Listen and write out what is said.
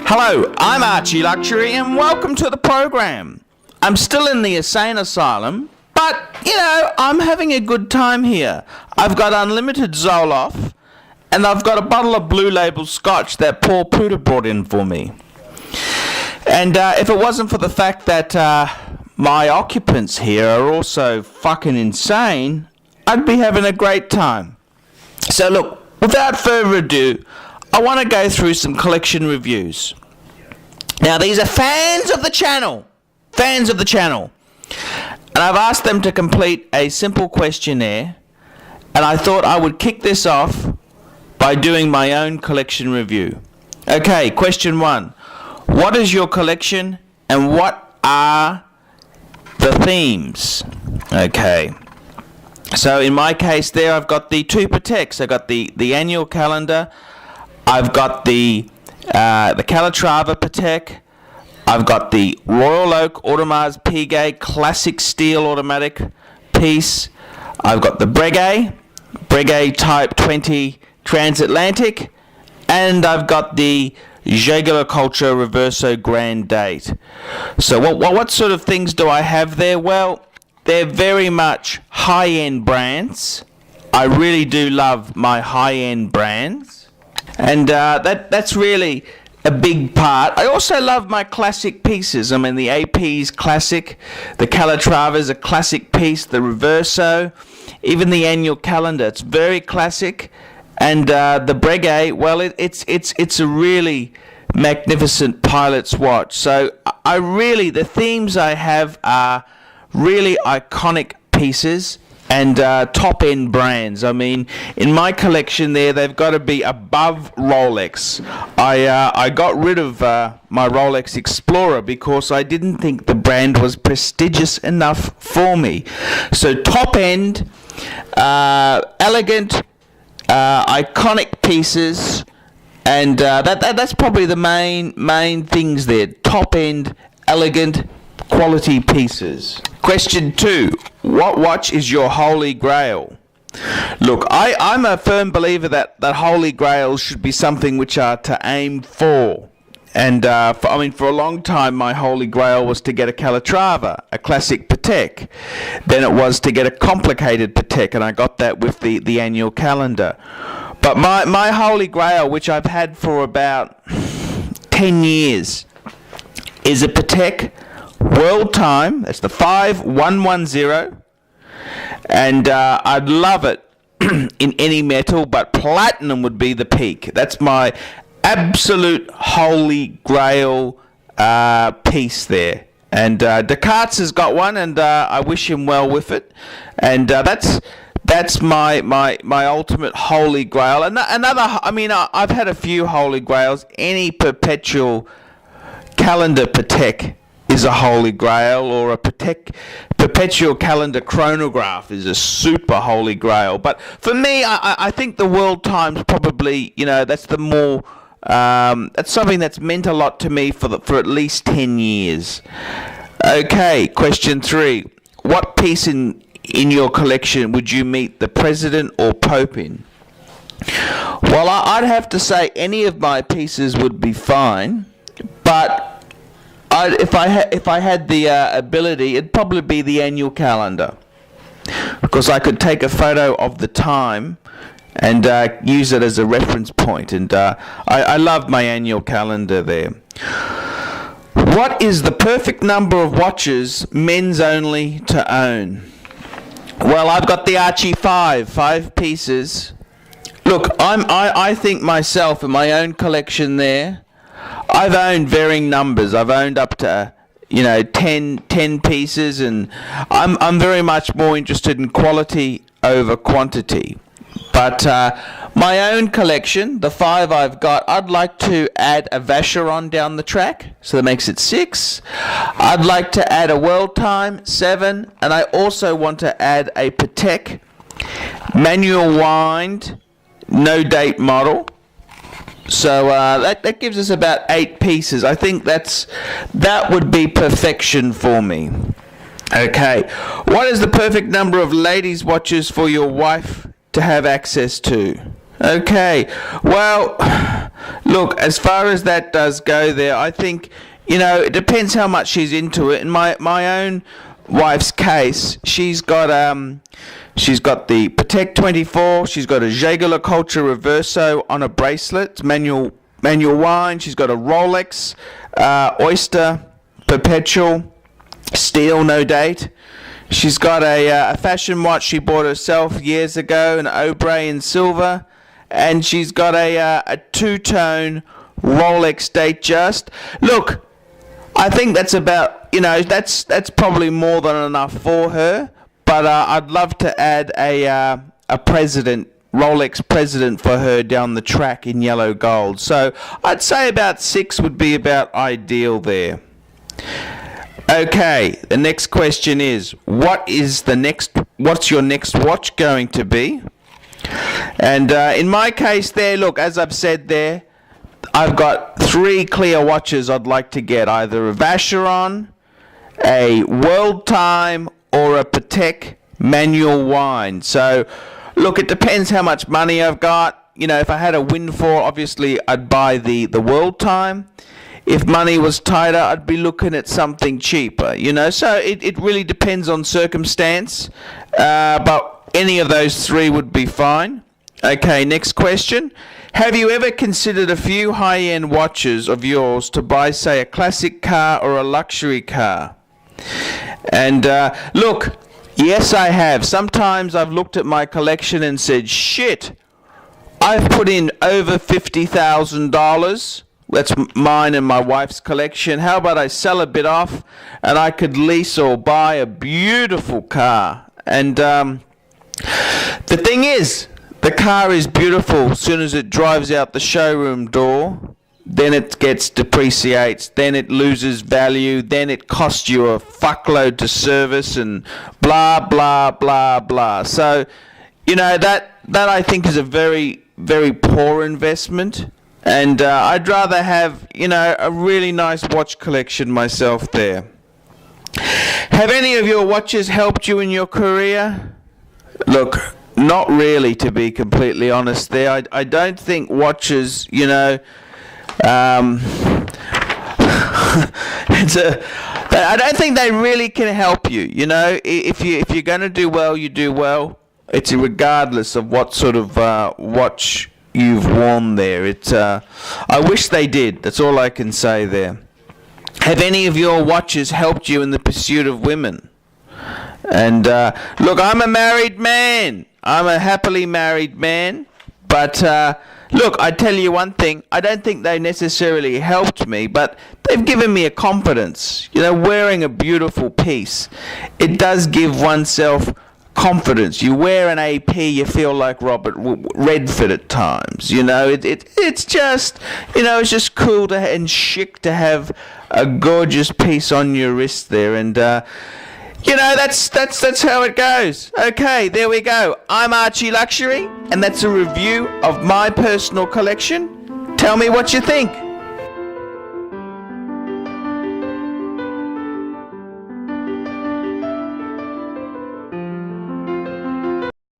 Hello, I'm Archie Luxury and welcome to the program. I'm still in the insane asylum, but, I'm having a good time here. I've got unlimited Zoloft and I've got a bottle of Blue Label Scotch that poor Pooter brought in for me. And if it wasn't for the fact that my occupants here are also fucking insane, I'd be having a great time. So look, without further ado, I want to go through some collection reviews. Now, these are fans of the channel. And I've asked them to complete a simple questionnaire, and I thought I would kick this off by doing my own collection review. Okay, question 1. What is your collection and what are the themes? Okay. So in my case there, I've got the two Pateks. I've got the annual calendar. I've got the Calatrava Patek. I've got the Royal Oak Audemars Piguet Classic Steel Automatic piece. I've got the Breguet Type 20 Transatlantic. And I've got the Jaeger Culture Reverso Grand Date. So what sort of things do I have there? Well, they're very much high-end brands. I really do love my high-end brands. And that's really a big part. I also love my classic pieces. I mean, the AP's classic, the Calatrava's a classic piece, the Reverso, even the annual calendar. It's very classic. And the Breguet, well, it's a really magnificent pilot's watch. So the themes I have are really iconic pieces and top-end brands. I mean, in my collection there, they've got to be above Rolex. I got rid of my Rolex Explorer because I didn't think the brand was prestigious enough for me. So top-end, elegant, iconic pieces, and that's probably the main things there. Top-end, elegant, quality pieces. Question 2. What watch is your Holy Grail? Look, I'm a firm believer that Holy Grails should be something which are to aim for. And for a long time, my Holy Grail was to get a Calatrava, a classic Patek. Then it was to get a complicated Patek, and I got that with the annual calendar. But my Holy Grail, which I've had for about 10 years, is a Patek World Time. That's the 5110, and I'd love it in any metal, but platinum would be the peak. That's my absolute Holy Grail piece there. And Descartes has got one, and I wish him well with it. And that's my ultimate Holy Grail. And I've had a few Holy Grails. Any perpetual calendar Patek is a Holy Grail, or a perpetual calendar chronograph is a super Holy Grail. But for me, I think the World Time's probably, that's the more, that's something that's meant a lot to me for at least 10 years. Okay, question 3. What piece in your collection would you meet the President or Pope in? Well, I'd have to say any of my pieces would be fine, but if I had the ability, it'd probably be the annual calendar, because I could take a photo of the time and use it as a reference point. And I love my annual calendar there. What is the perfect number of watches, men's only, to own? Well, I've got the Archie 5 pieces. Look, I think myself in my own collection there, I've owned varying numbers. I've owned up to 10 pieces, and I'm very much more interested in quality over quantity. But my own collection, the 5 I've got, I'd like to add a Vacheron down the track, so that makes it 6. I'd like to add a World Time, 7, and I also want to add a Patek manual wind, no date model. So that gives us about 8 pieces. I think that would be perfection for me. Okay, what is the perfect number of ladies' watches for your wife to have access to? Okay. Well, look, as far as that does go there, I think, it depends how much she's into it. In my own wife's case, she's got the Patek 24, she's got a ArchieLuxury Reverso on a bracelet, it's manual wine, she's got a Rolex, Oyster, Perpetual, steel, no date. She's got a fashion watch she bought herself years ago, an Aubrey in silver, and she's got a two-tone Rolex Datejust. Look, I think that's about, that's probably more than enough for her, but I'd love to add a Rolex President for her down the track in yellow gold. So I'd say about 6 would be about ideal there. Okay, the next question is, what's your next watch going to be? And in my case there, look, as I've said there, I've got 3 clear watches I'd like to get, either a Vacheron, a World Time, or a Patek manual wine. So, look, it depends how much money I've got. If I had a windfall, obviously I'd buy the World Time. If money was tighter, I'd be looking at something cheaper, So it really depends on circumstance, but any of those 3 would be fine. Okay, next question. Have you ever considered a few high-end watches of yours to buy, say, a classic car or a luxury car? And look, yes, I have. Sometimes I've looked at my collection and said, shit, I've put in over $50,000. That's mine and my wife's collection. How about I sell a bit off and I could lease or buy a beautiful car? And the thing is, the car is beautiful as soon as it drives out the showroom door. Then it depreciates, then it loses value, then it costs you a fuckload to service and blah, blah, blah, blah. So, that I think is a very, very poor investment. And I'd rather have, a really nice watch collection myself there. Have any of your watches helped you in your career? Look, not really, to be completely honest there. I don't think watches, I don't think they really can help you. If you're going to do well, you do well. It's regardless of what sort of watch you've worn there. I wish they did. That's all I can say there. Have any of your watches helped you in the pursuit of women? And look, I'm a married man. I'm a happily married man. But look, I tell you one thing. I don't think they necessarily helped me, but they've given me a confidence. Wearing a beautiful piece, it does give oneself confidence. You wear an AP, you feel like Robert Redford at times. It's just, it's just cool and chic to have a gorgeous piece on your wrist there, and that's how it goes. Okay, there we go. I'm ArchieLuxury, and that's a review of my personal collection. Tell me what you think.